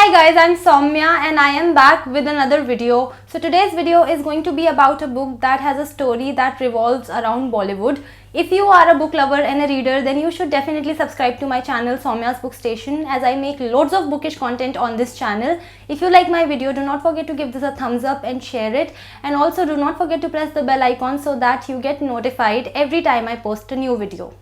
Hi guys, I'm Saumya and I am back with another video. So today's video is going to be about a book that has a story that revolves around Bollywood. If you are a book lover and a reader, then you should definitely subscribe to my channel Saumya'sbookstation, as I make loads of bookish content on this channel. If you like my video, do not forget to give this a thumbs up and share it, and also do not forget to press the bell icon so that you get notified every time I post a new video.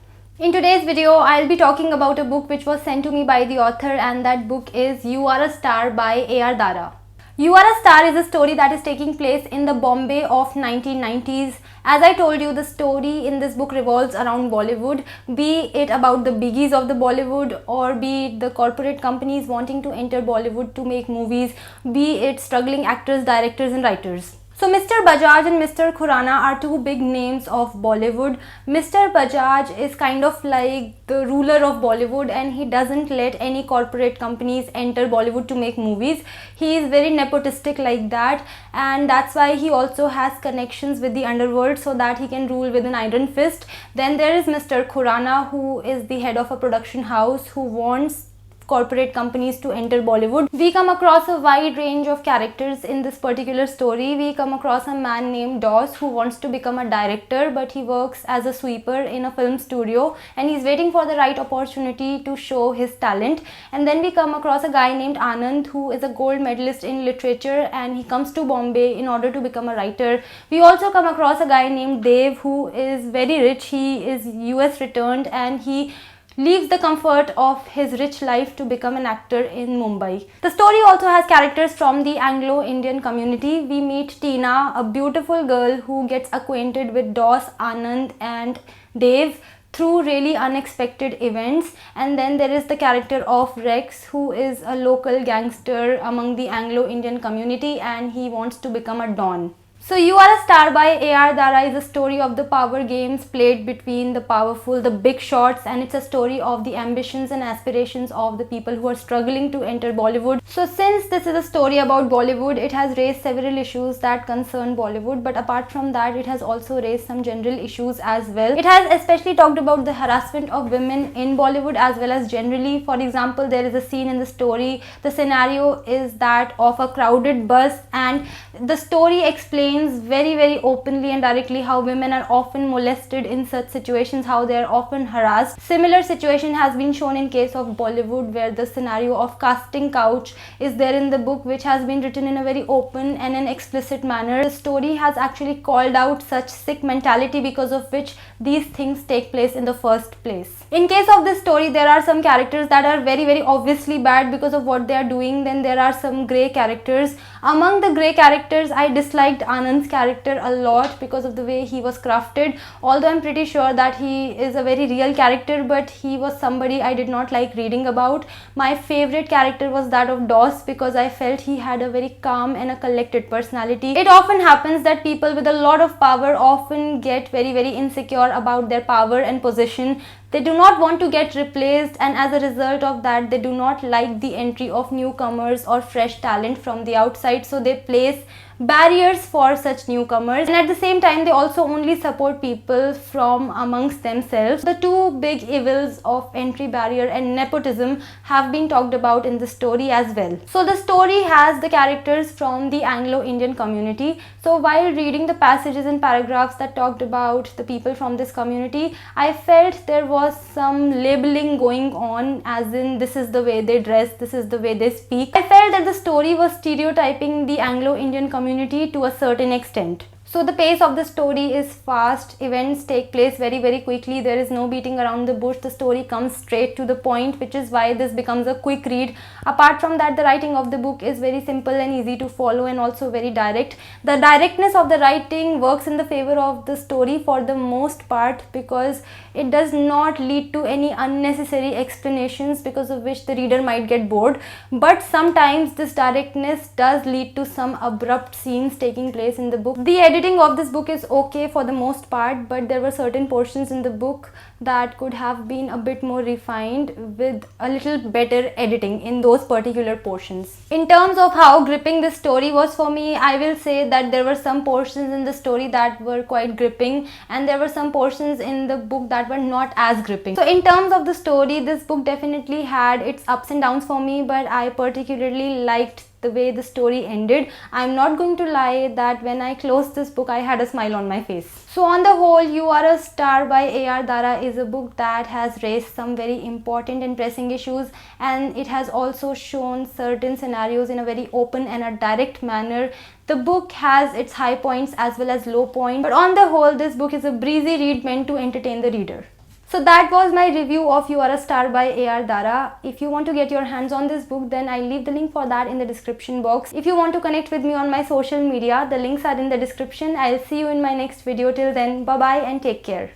In today's video, I'll be talking about a book which was sent to me by the author, and that book is You Are a Star by A.R. Dara. You Are a Star is a story that is taking place in the Bombay of 1990s. As I told you, the story in this book revolves around Bollywood, be it about the biggies of the Bollywood, or be it the corporate companies wanting to enter Bollywood to make movies, be it struggling actors, directors and writers. So Mr. Bajaj and Mr. Khurana are two big names of Bollywood. Mr. Bajaj is kind of like the ruler of Bollywood, and he doesn't let any corporate companies enter Bollywood to make movies. He is very nepotistic like that, and that's why he also has connections with the underworld so that he can rule with an iron fist. Then there is Mr. Khurana, who is the head of a production house who wants corporate companies to enter Bollywood. We come across a wide range of characters in this particular story. We come across a man named Doss who wants to become a director, but he works as a sweeper in a film studio and he's waiting for the right opportunity to show his talent. And then we come across a guy named Anand who is a gold medalist in literature, and he comes to Bombay in order to become a writer. We also come across a guy named Dev who is very rich. He is US returned and he leaves the comfort of his rich life to become an actor in Mumbai. The story also has characters from the Anglo-Indian community. We meet Tina, a beautiful girl who gets acquainted with Doss, Anand and Dev through really unexpected events. And then there is the character of Rex, who is a local gangster among the Anglo-Indian community, and he wants to become a don. So You Are a Star by A.R. Dara is a story of the power games played between the powerful, the big shots, and it's a story of the ambitions and aspirations of the people who are struggling to enter Bollywood. So since this is a story about Bollywood, it has raised several issues that concern Bollywood, but apart from that, it has also raised some general issues as well. It has especially talked about the harassment of women in Bollywood as well as generally. For example, there is a scene in the story, the scenario is that of a crowded bus, and the story explains very openly and directly how women are often molested in such situations, how they are often harassed. Similar situation has been shown in case of Bollywood, where the scenario of casting couch is there in the book, which has been written in a very open and an explicit manner. The story has actually called out such sick mentality because of which these things take place in the first place. In case of this story, there are some characters that are very obviously bad because of what they are doing. Then there are some grey characters. Among the grey characters, I disliked Anand's character a lot because of the way he was crafted. Although I'm pretty sure that he is a very real character, but he was somebody I did not like reading about. My favorite character was that of Doss because I felt he had a very calm and a collected personality. It often happens that people with a lot of power often get very insecure about their power and position. They do not want to get replaced, and as a result of that, they do not like the entry of newcomers or fresh talent from the outside, so they place barriers for such newcomers, and at the same time they also only support people from amongst themselves. The two big evils of entry barrier and nepotism have been talked about in the story as well. So the story has the characters from the Anglo-Indian community. So while reading the passages and paragraphs that talked about the people from this community, I felt there was some labeling going on, as in this is the way they dress, this is the way they speak. I felt that the story was stereotyping the Anglo-Indian community to a certain extent. So the pace of the story is fast, events take place very quickly, there is no beating around the bush, the story comes straight to the point, which is why this becomes a quick read. Apart from that, the writing of the book is very simple and easy to follow and also very direct. The directness of the writing works in the favor of the story for the most part, because it does not lead to any unnecessary explanations because of which the reader might get bored. But sometimes this directness does lead to some abrupt scenes taking place in the book. The editing of this book is okay for the most part, but there were certain portions in the book that could have been a bit more refined with a little better editing in those particular portions. In terms of how gripping this story was for me, I will say that there were some portions in the story that were quite gripping, and there were some portions in the book that were not as gripping. So in terms of the story, this book definitely had its ups and downs for me, but I particularly liked the way the story ended. I'm not going to lie that when I closed this book, I had a smile on my face. So on the whole, You Are a Star by A.R. Dara is a book that has raised some very important and pressing issues, and it has also shown certain scenarios in a very open and a direct manner. The book has its high points as well as low points, but on the whole, this book is a breezy read meant to entertain the reader. So that was my review of You Are a Star by A.R. Dara. If you want to get your hands on this book, then I'll leave the link for that in the description box. If you want to connect with me on my social media, the links are in the description. I'll see you in my next video. Till then, bye bye and take care.